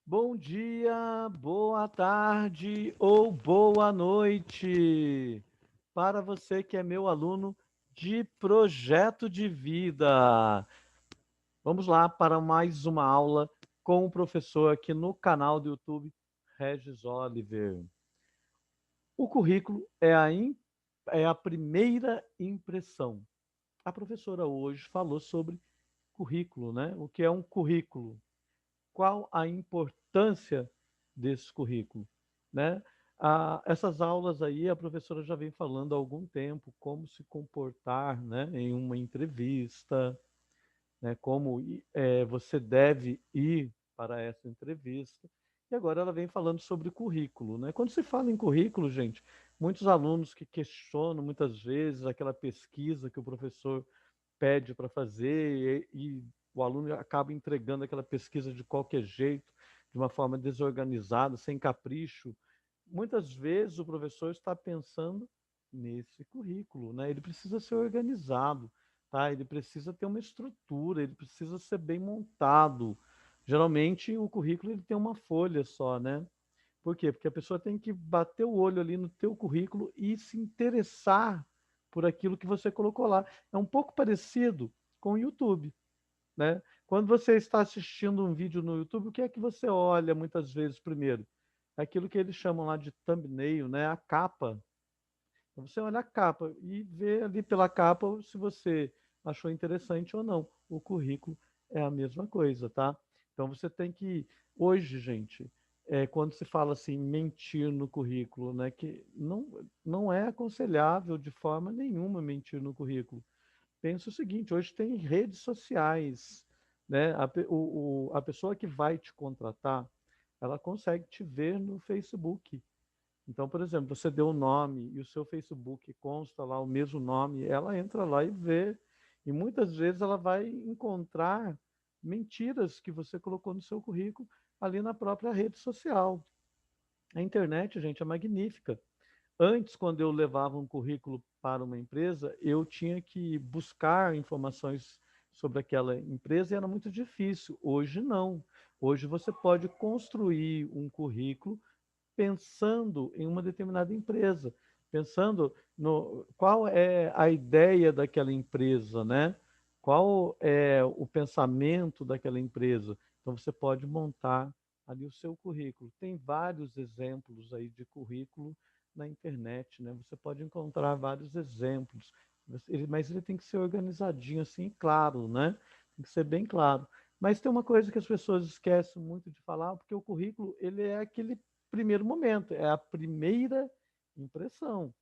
Bom dia, boa tarde ou boa noite para você que é meu aluno de projeto de vida. Vamos lá para mais uma aula com o professor aqui no canal do YouTube, Regis Oliver. O currículo é a primeira impressão. A professora hoje falou sobre currículo, né? O que é um currículo? Qual a importância desse currículo, né? Essas aulas aí a professora já vem falando há algum tempo como se comportar, né, em uma entrevista, né, como você deve ir para essa entrevista. E agora ela vem falando sobre currículo, né? Quando se fala em currículo, gente, muitos alunos que questionam muitas vezes aquela pesquisa que o professor pede para fazer e o aluno acaba entregando aquela pesquisa de qualquer jeito, de uma forma desorganizada, sem capricho. Muitas vezes o professor está pensando nesse currículo, né? Ele precisa ser organizado, tá? Ele precisa ter uma estrutura, ele precisa ser bem montado. Geralmente o currículo ele tem uma folha só, né? Por quê? Porque a pessoa tem que bater o olho ali no teu currículo e se interessar por aquilo que você colocou lá. É um pouco parecido com o YouTube, né? Quando você está assistindo um vídeo no YouTube, o que é que você olha muitas vezes primeiro? Aquilo que eles chamam lá de thumbnail, né? A capa. Então você olha a capa e vê ali pela capa se você achou interessante ou não. O currículo é a mesma coisa, tá? Então você tem que, hoje, gente, quando se fala assim, mentir no currículo, né? Que não é aconselhável de forma nenhuma mentir no currículo. Pensa o seguinte, hoje tem redes sociais, né? A pessoa que vai te contratar, ela consegue te ver no Facebook. Então, por exemplo, você deu o nome e o seu Facebook consta lá o mesmo nome, ela entra lá e vê. E muitas vezes ela vai encontrar mentiras que você colocou no seu currículo ali na própria rede social. A internet, gente, é magnífica. Antes, quando eu levava um currículo para uma empresa, eu tinha que buscar informações sobre aquela empresa e era muito difícil. Hoje não. Hoje você pode construir um currículo pensando em uma determinada empresa, pensando no qual é a ideia daquela empresa, né? Qual é o pensamento daquela empresa. Então você pode montar ali o seu currículo. Tem vários exemplos aí de currículo na internet, né? Você pode encontrar vários exemplos, mas ele tem que ser organizadinho assim, claro, né? Tem que ser bem claro. Mas tem uma coisa que as pessoas esquecem muito de falar, porque o currículo ele é aquele primeiro momento, é a primeira impressão.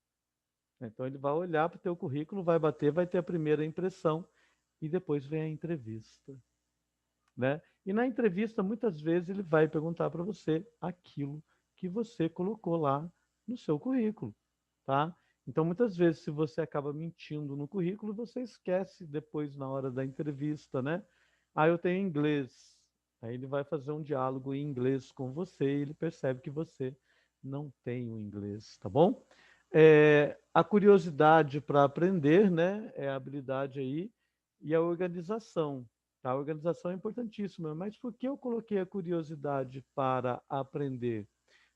Então ele vai olhar para o teu currículo, vai bater, vai ter a primeira impressão e depois vem a entrevista, né? E na entrevista muitas vezes ele vai perguntar para você aquilo que você colocou lá no seu currículo, tá? Então muitas vezes se você acaba mentindo no currículo, você esquece depois na hora da entrevista, né? Ah, eu tenho inglês. Aí ele vai fazer um diálogo em inglês com você e ele percebe que você não tem o inglês, tá bom? A curiosidade para aprender, né? É a habilidade aí e a organização. Tá? A organização é importantíssima, mas por que eu coloquei a curiosidade para aprender?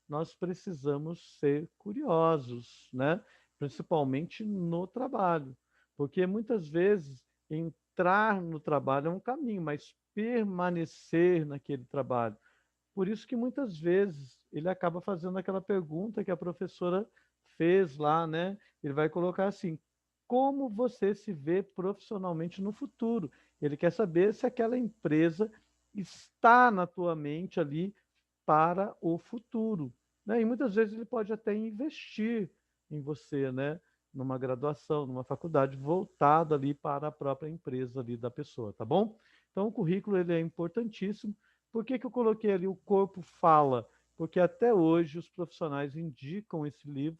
Nós precisamos ser curiosos, né? Principalmente no trabalho, porque muitas vezes entrar no trabalho é um caminho, mas permanecer naquele trabalho. Por isso que muitas vezes ele acaba fazendo aquela pergunta que a professora fez lá, né? Ele vai colocar assim: como você se vê profissionalmente no futuro? Ele quer saber se aquela empresa está na tua mente ali para o futuro, né? E muitas vezes ele pode até investir em você, né? Numa graduação, numa faculdade voltada ali para a própria empresa ali da pessoa, tá bom? Então o currículo ele é importantíssimo. Por que que eu coloquei ali o corpo fala? Porque até hoje os profissionais indicam esse livro,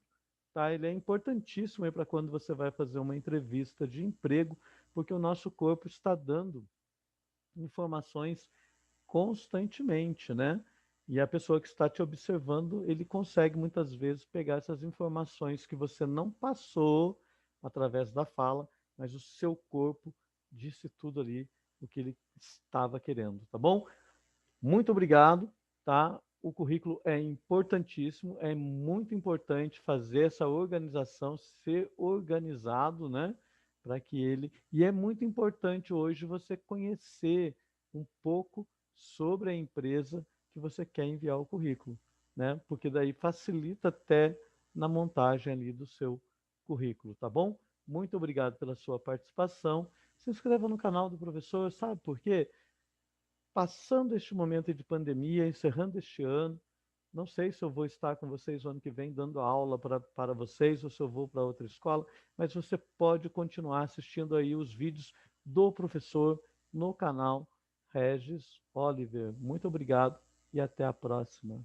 tá? Ele é importantíssimo para quando você vai fazer uma entrevista de emprego, porque o nosso corpo está dando informações constantemente, né? E a pessoa que está te observando, ele consegue muitas vezes pegar essas informações que você não passou através da fala, mas o seu corpo disse tudo ali o que ele estava querendo, tá bom? Muito obrigado. tá? O currículo é importantíssimo, é muito importante fazer essa organização, ser organizado, né? Para que ele. E é muito importante hoje você conhecer um pouco sobre a empresa que você quer enviar o currículo, né? Porque daí facilita até na montagem ali do seu currículo, tá bom? Muito obrigado pela sua participação. Se inscreva no canal do professor, sabe por quê? Passando este momento de pandemia, encerrando este ano, não sei se eu vou estar com vocês o ano que vem dando aula para vocês ou se eu vou para outra escola, mas você pode continuar assistindo aí os vídeos do professor no canal Regis Oliver. Muito obrigado e até a próxima.